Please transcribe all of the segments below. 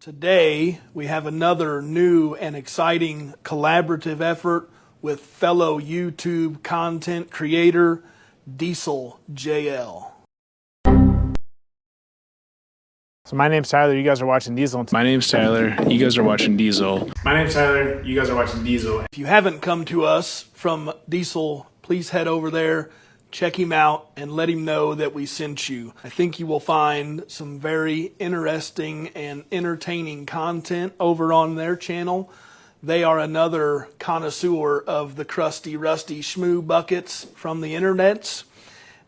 Today, we have another new and exciting collaborative effort with fellow YouTube content creator, dieseJL. So my name's Tyler, you guys are watching Diesel. My name's Tyler, you guys are watching Diesel. My name's Tyler, you guys are watching Diesel. If you haven't come to us from Diesel, please head over there, check him out, and let him know that we sent you. I think you will find some very interesting and entertaining content over on their channel. They are another connoisseur of the crusty, rusty shmoo buckets from the internets,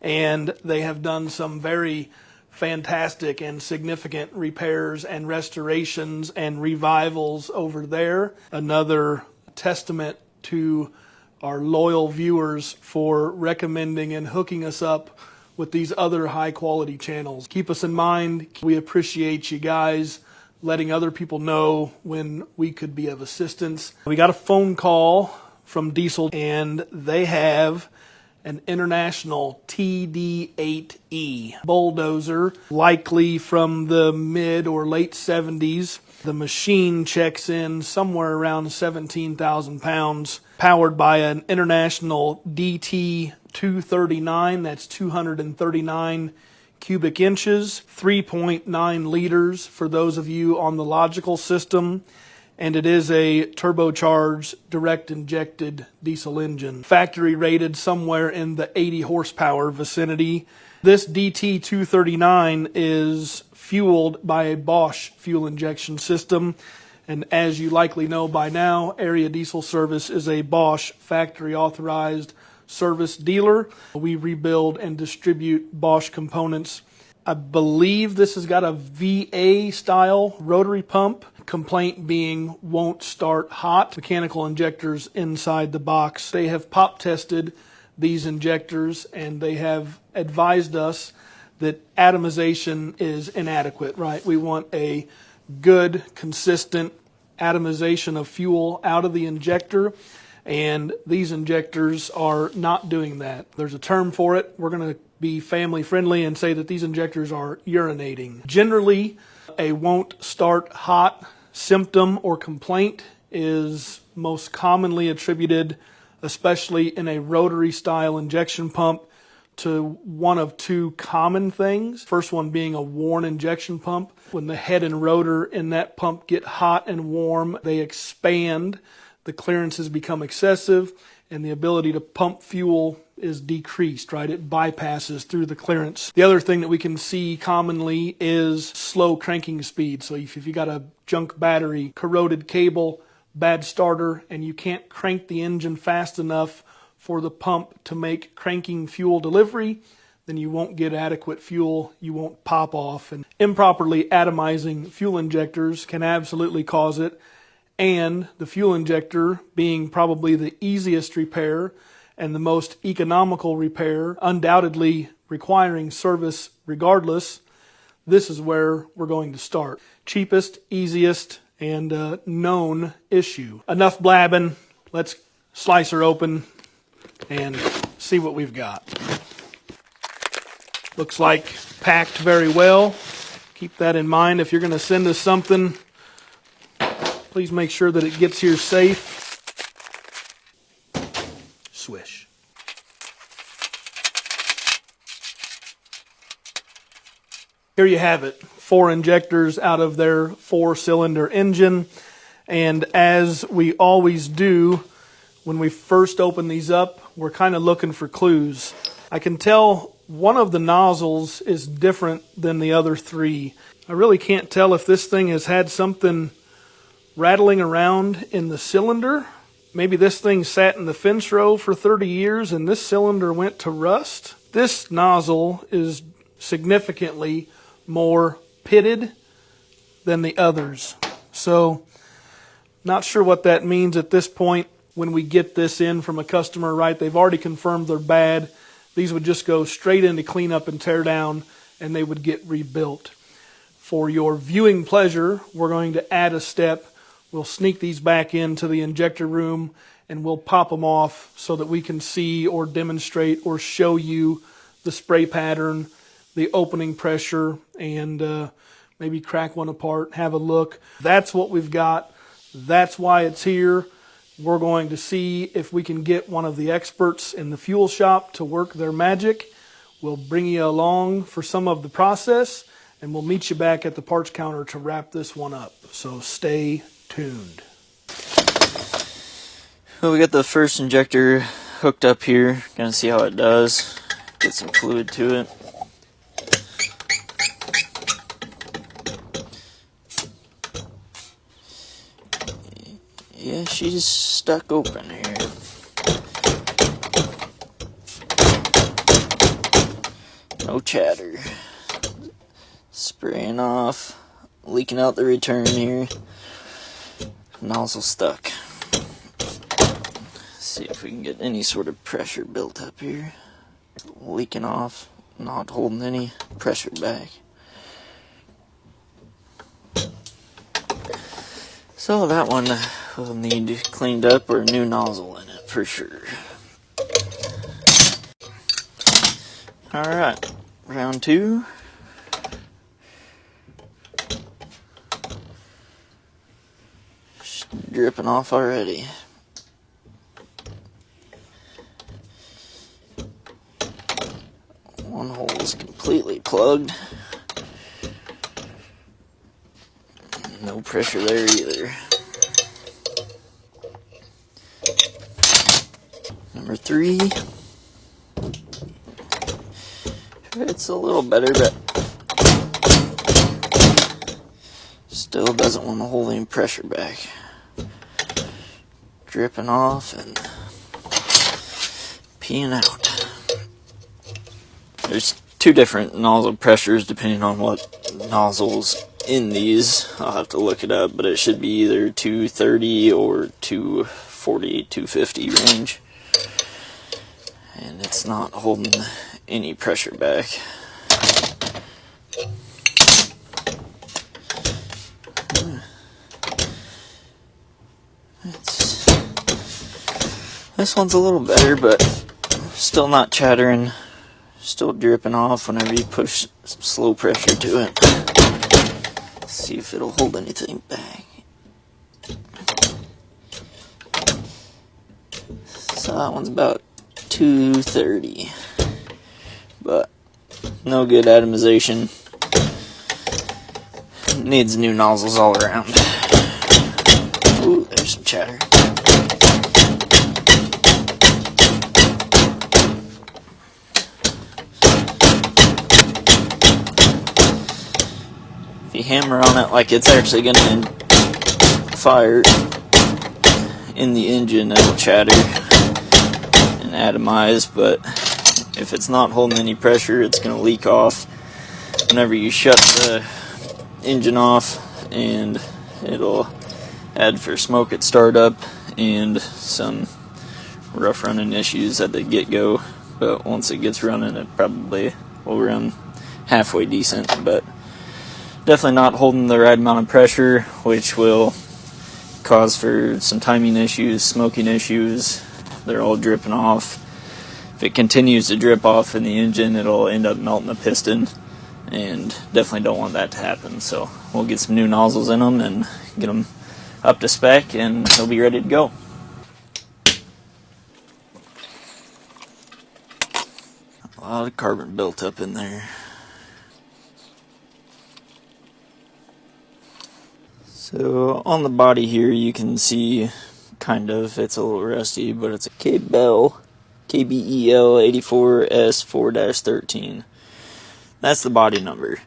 and they have done some very fantastic and significant repairs and restorations and revivals over there. Another testament to our loyal viewers for recommending and hooking us up with these other high quality channels. Keep us in mind. We appreciate you guys letting other people know when we could be of assistance. We got a phone call from Diesel, and they have an international TD8E bulldozer, likely from the mid or late 70s. The machine checks in somewhere around 17,000 pounds, powered by an international DT239, that's 239 cubic inches, 3.9 liters for those of you on the logical system, and it is a turbocharged, direct injected diesel engine. Factory rated somewhere in the 80 horsepower vicinity. This DT239 is fueled by a Bosch fuel injection system. And as you likely know by now, Area Diesel Service is a Bosch factory authorized service dealer. We rebuild and distribute Bosch components. I believe this has got a VA style rotary pump. Complaint being won't start hot. Mechanical injectors inside the box. They have pop tested these injectors, and they have advised us that atomization is inadequate, right? We want a good, consistent atomization of fuel out of the injector, and these injectors are not doing that. There's a term for it. We're going to be family friendly and say that these injectors are urinating. Generally, a won't start hot symptom or complaint is most commonly attributed, especially in a rotary style injection pump, to one of two common things. First one being a worn injection pump. When the head and rotor in that pump get hot and warm, they expand, the clearances become excessive, and the ability to pump fuel is decreased, right? It bypasses through the clearance. The other thing that we can see commonly is slow cranking speed. So if you got a junk battery, corroded cable, bad starter, and you can't crank the engine fast enough for the pump to make cranking fuel delivery, then you won't get adequate fuel, you won't pop off. And improperly atomizing fuel injectors can absolutely cause it. And the fuel injector being probably the easiest repair and the most economical repair, undoubtedly requiring service regardless, this is where we're going to start. Cheapest, easiest, and known issue. Enough blabbing. Let's slice her open and see what we've got. Looks like packed very well. Keep that in mind. If you're going to send us something, please make sure that it gets here safe. Swish. Here you have it. 4 injectors out of their 4-cylinder engine. And as we always do, when we first open these up, we're kind of looking for clues. I can tell one of the nozzles is different than the other 3. I really can't tell if this thing has had something rattling around in the cylinder. Maybe this thing sat in the fence row for 30 years and this cylinder went to rust. This nozzle is significantly more pitted than the others. So, not sure what that means at this point when we get this in from a customer, right? They've already confirmed they're bad. These would just go straight into cleanup and tear down, and they would get rebuilt. For your viewing pleasure, we're going to add a step. We'll sneak these back into the injector room and we'll pop them off so that we can see or demonstrate or show you the spray pattern, the opening pressure, and maybe crack one apart, have a look. That's what we've got. That's why it's here. We're going to see if we can get one of the experts in the fuel shop to work their magic. We'll bring you along for some of the process, and we'll meet you back at the parts counter to wrap this one up. So stay tuned. Well, we got the first injector hooked up here. Gonna see how it does. Get some fluid to it. Yeah, she's stuck open here. No chatter. Spraying off, leaking out the return here. Nozzle stuck. See if we can get any sort of pressure built up here. Leaking off, not holding any pressure back. So that one will need cleaned up or a new nozzle in it for sure. Alright, round two. Just dripping off already. One hole is completely plugged. No pressure there either. Number three. It's a little better, but still doesn't want to hold any pressure back. Dripping off and peeing out. There's two different nozzle pressures depending on what nozzle's in these. I'll have to look it up, but it should be either 230 or 240, 250 range. And it's not holding any pressure back. This one's a little better, but still not chattering. Still dripping off whenever you push some slow pressure to it. Let's see if it'll hold anything back. So that one's about 230. But no good atomization. Needs new nozzles all around. Ooh, there's some chatter. If you hammer on it like it's actually going to fire in the engine, it'll chatter and atomize, but if it's not holding any pressure, it's going to leak off whenever you shut the engine off, and it'll add for smoke at startup and some rough running issues at the get-go. But once it gets running, it probably will run halfway decent, but definitely not holding the right amount of pressure, which will cause for some timing issues, smoking issues. They're all dripping off. If it continues to drip off in the engine, it'll end up melting the piston, and definitely don't want that to happen. So we'll get some new nozzles in them and get them up to spec, and they'll be ready to go. A lot of carbon built up in there. So on the body here you can see kind of, it's a little rusty, but it's a KBEL 84S4-13. That's the body number.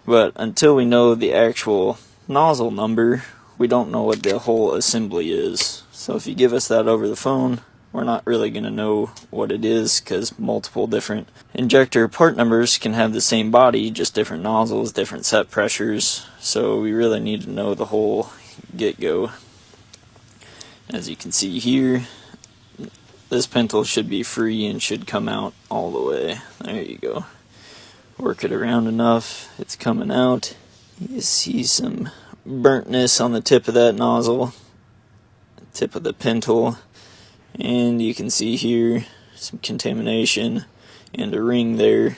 But until we know the actual nozzle number, we don't know what the whole assembly is. So if you give us that over the phone, we're not really going to know what it is, because multiple different injector part numbers can have the same body, just different nozzles, different set pressures. So we really need to know the whole get-go. As you can see here, this pintle should be free and should come out all the way. There you go. Work it around enough, it's coming out. You see some burntness on the tip of that nozzle, tip of the pintle. And you can see here some contamination and a ring there,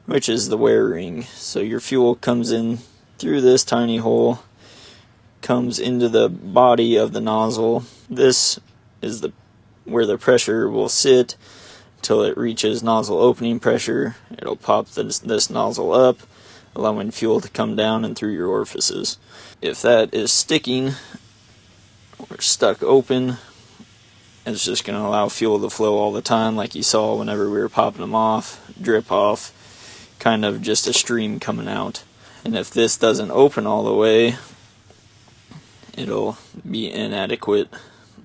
which is the wear ring. So your fuel comes in through this tiny hole comes into the body of the nozzle. This is where the pressure will sit until it reaches nozzle opening pressure. It'll pop this nozzle up, allowing fuel to come down and through your orifices. If that is sticking or stuck open, it's just going to allow fuel to flow all the time, like you saw whenever we were popping them off, drip off, kind of just a stream coming out. And if this doesn't open all the way, it'll be inadequate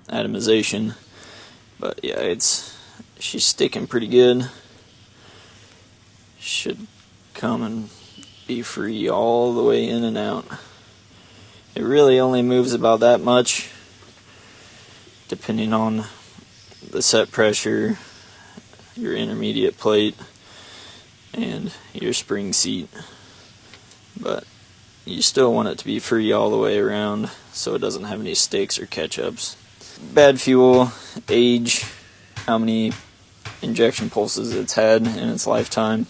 atomization. But yeah, she's sticking pretty good. Should come and be free all the way in and out. It really only moves about that much, depending on the set pressure, your intermediate plate, and your spring seat. But you still want it to be free all the way around so it doesn't have any stakes or catch-ups. Bad fuel, age, how many injection pulses it's had in its lifetime.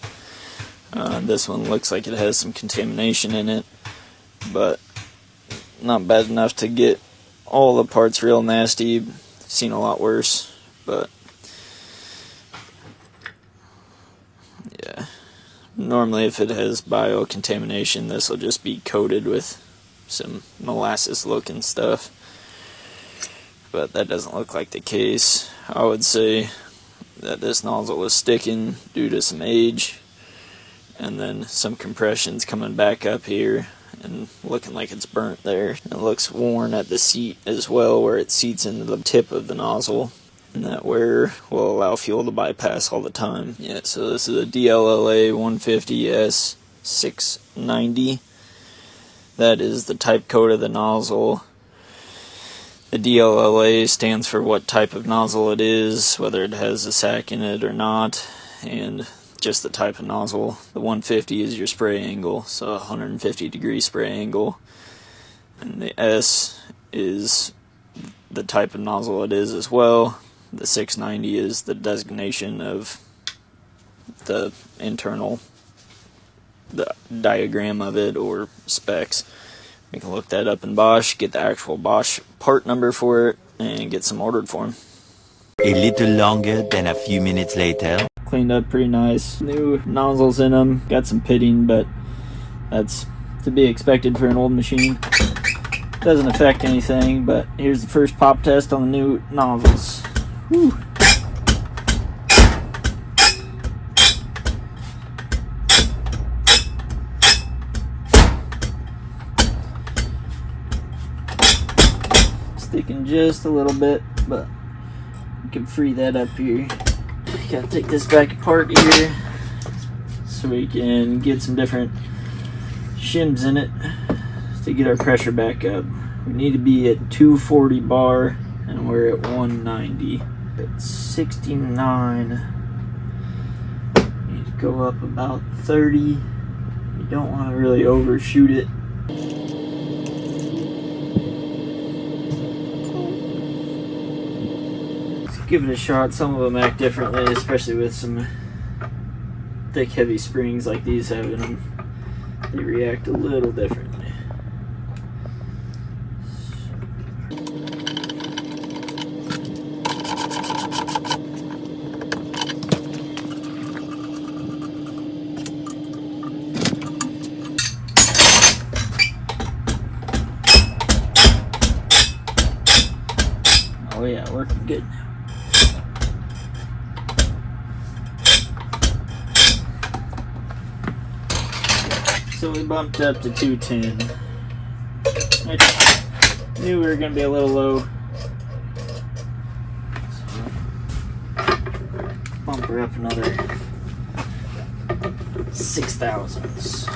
This one looks like it has some contamination in it, but not bad enough to get all the parts real nasty. I've seen a lot worse, but yeah. Normally if it has biocontamination, this will just be coated with some molasses looking stuff, but that doesn't look like the case. I would say that this nozzle was sticking due to some age, and then some compressions coming back up here and looking like it's burnt there. It looks worn at the seat as well, where it seats into the tip of the nozzle, and that wear will allow fuel to bypass all the time. Yeah, so this is a DLLA 150S 690. That is the type code of the nozzle. The DLLA stands for what type of nozzle it is, whether it has a sack in it or not, and just the type of nozzle. The 150 is your spray angle, so 150 degree spray angle, and the S is the type of nozzle it is as well. The 690 is the designation of the internal, the diagram of it, or specs. We can look that up in Bosch, get the actual Bosch part number for it, and get some ordered for them. A little longer than a few minutes later. Cleaned up pretty nice. New nozzles in them. Got some pitting, but that's to be expected for an old machine. Doesn't affect anything, but here's the first pop test on the new nozzles. Whew. Sticking just a little bit, but you can free that up here. Gotta take this back apart here so we can get some different shims in it to get our pressure back up. We need to be at 240 bar and we're at 190. At 69, need to go up about 30. You don't want to really overshoot it. Give it a shot. Some of them act differently, especially with some thick, heavy springs like these have in them. They react a little differently. Oh yeah, working good now. So we bumped up to 210. I knew we were going to be a little low. So bump her up another 6 thousandths.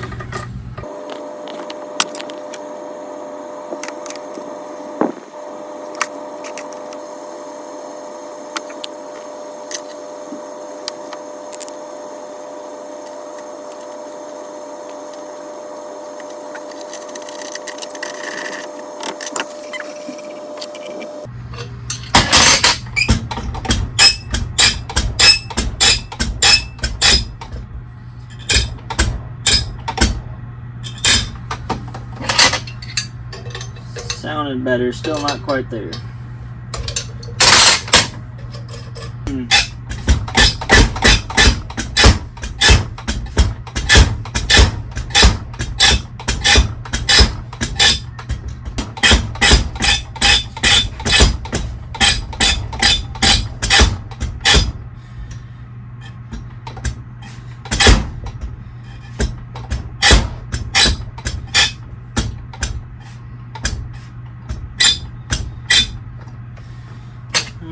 Sounded better, still not quite there.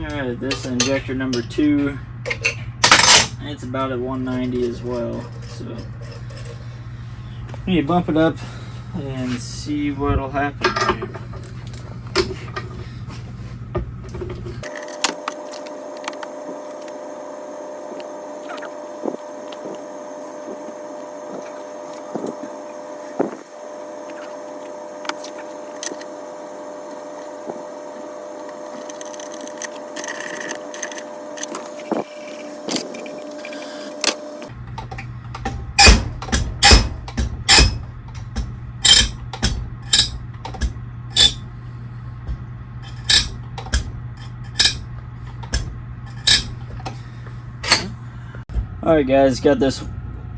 Alright, this injector number 2, it's about at 190 as well, so we need to bump it up and see what'll happen here. Alright guys, got this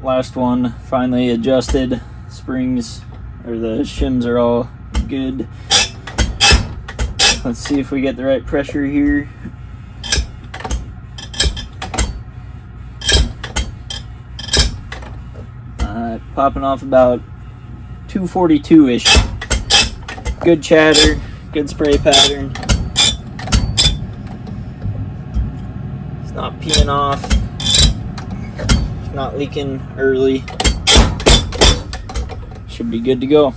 last one finally adjusted. Springs, or the shims are all good. Let's see if we get the right pressure here. Popping off about 242-ish. Good chatter, good spray pattern. It's not peeing off. Not leaking early. Should be good to go.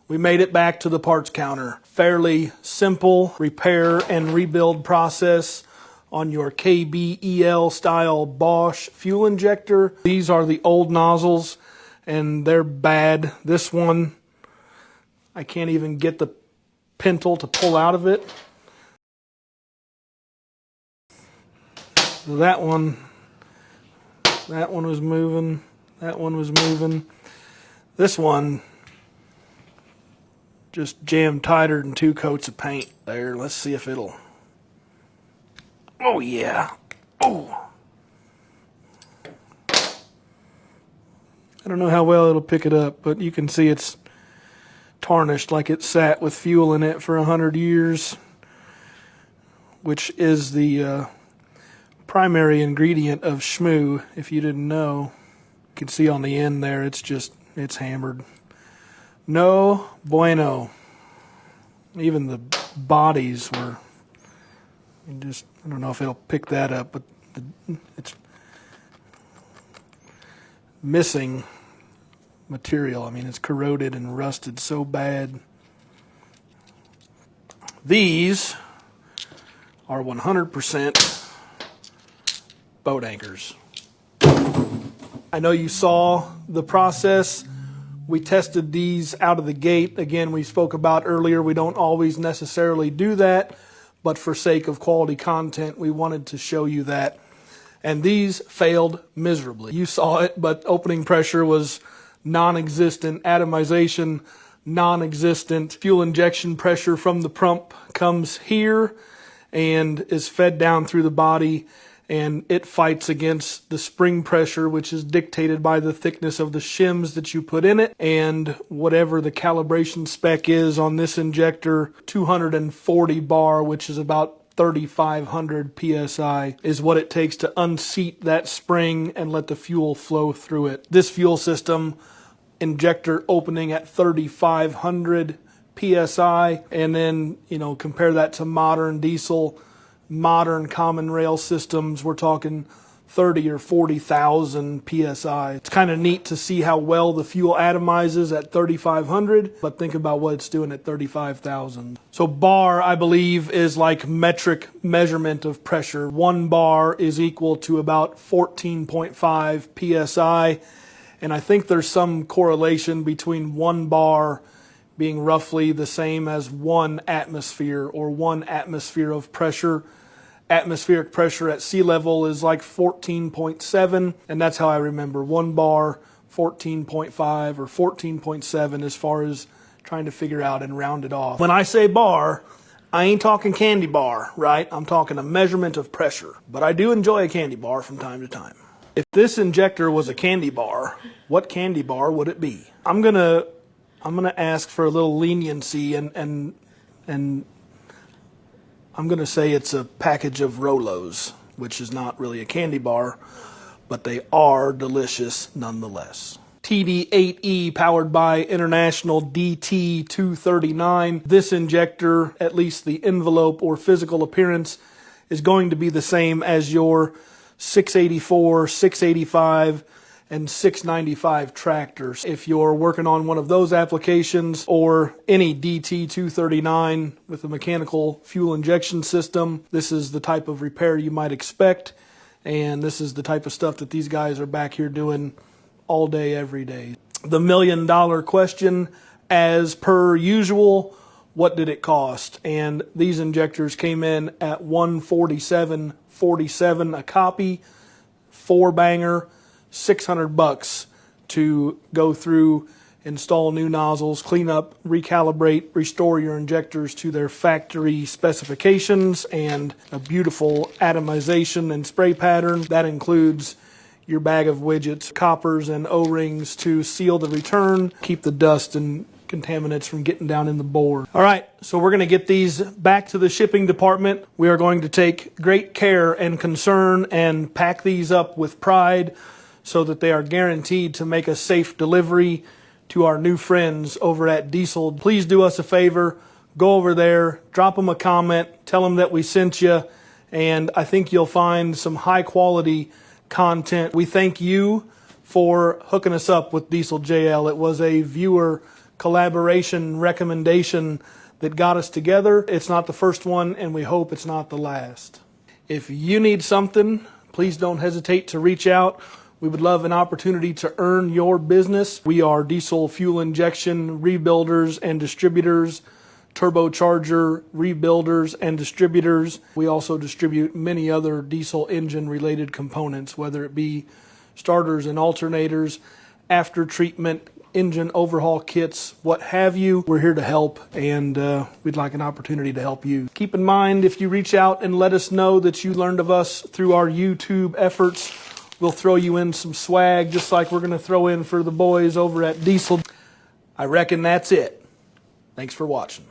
We made it back to the parts counter. Fairly simple repair and rebuild process on your KBEL style Bosch fuel injector. These are the old nozzles and they're bad. This one, I can't even get the pintle to pull out of it. That one was moving. That one was moving. This one just jammed tighter than 2 coats of paint there. Let's see if it'll... Oh, yeah. Oh. I don't know how well it'll pick it up, but you can see it's tarnished like it sat with fuel in it for 100 years, which is the primary ingredient of schmoo, if you didn't know. You can see on the end there, it's hammered. No bueno. Even the bodies were, I don't know if it'll pick that up, but it's missing material. I mean, it's corroded and rusted so bad. These are 100% boat anchors. I know you saw the process. We tested these out of the gate. Again, we spoke about earlier, we don't always necessarily do that, but for sake of quality content, we wanted to show you that. And these failed miserably. You saw it, but opening pressure was non-existent. Atomization, non-existent. Fuel injection pressure from the pump comes here and is fed down through the body, and it fights against the spring pressure, which is dictated by the thickness of the shims that you put in it, and whatever the calibration spec is on this injector, 240 bar, which is about 3,500 psi, is what it takes to unseat that spring and let the fuel flow through it. This fuel system, injector opening at 3,500 psi, and then, compare that to modern diesel, modern common rail systems, we're talking 30 or 40,000 psi. It's kind of neat to see how well the fuel atomizes at 3,500, but think about what it's doing at 35,000. So bar, I believe, is like metric measurement of pressure. 1 bar is equal to about 14.5 psi, and I think there's some correlation between 1 bar being roughly the same as 1 atmosphere, or 1 atmosphere of pressure. Atmospheric pressure at sea level is like 14.7, and that's how I remember 1 bar, 14.5 or 14.7 as far as trying to figure out and round it off. When I say bar, I ain't talking candy bar, right? I'm talking a measurement of pressure. But I do enjoy a candy bar from time to time. If this injector was a candy bar, what candy bar would it be? I'm gonna ask for a little leniency and I'm gonna say it's a package of Rolos, which is not really a candy bar, but they are delicious nonetheless. TD8E powered by International DT239. This injector, at least the envelope or physical appearance, is going to be the same as your 684, 685, and 695 tractors. If you're working on one of those applications or any DT239 with a mechanical fuel injection system, this is the type of repair you might expect, and this is the type of stuff that these guys are back here doing all day, every day. The $1 million question, as per usual, what did it cost? And these injectors came in at $147.47 a copy, 4-banger, $600 to go through, install new nozzles, clean up, recalibrate, restore your injectors to their factory specifications, and a beautiful atomization and spray pattern. That includes your bag of widgets, coppers and O-rings to seal the return, keep the dust and contaminants from getting down in the bore. All right, so we're going to get these back to the shipping department. We are going to take great care and concern and pack these up with pride so that they are guaranteed to make a safe delivery to our new friends over at Diesel. Please do us a favor, go over there, drop them a comment, tell them that we sent you, and I think you'll find some high quality content. We thank you for hooking us up with dieseJL. It was a viewer collaboration recommendation that got us together. It's not the first one, and we hope it's not the last. If you need something, please don't hesitate to reach out. We would love an opportunity to earn your business. We are diesel fuel injection rebuilders and distributors, turbocharger rebuilders and distributors. We also distribute many other diesel engine related components, whether it be starters and alternators, after treatment, engine overhaul kits, what have you. We're here to help, and we'd like an opportunity to help you. Keep in mind, if you reach out and let us know that you learned of us through our YouTube efforts, we'll throw you in some swag, just like we're going to throw in for the boys over at Diesel. I reckon that's it. Thanks for watching.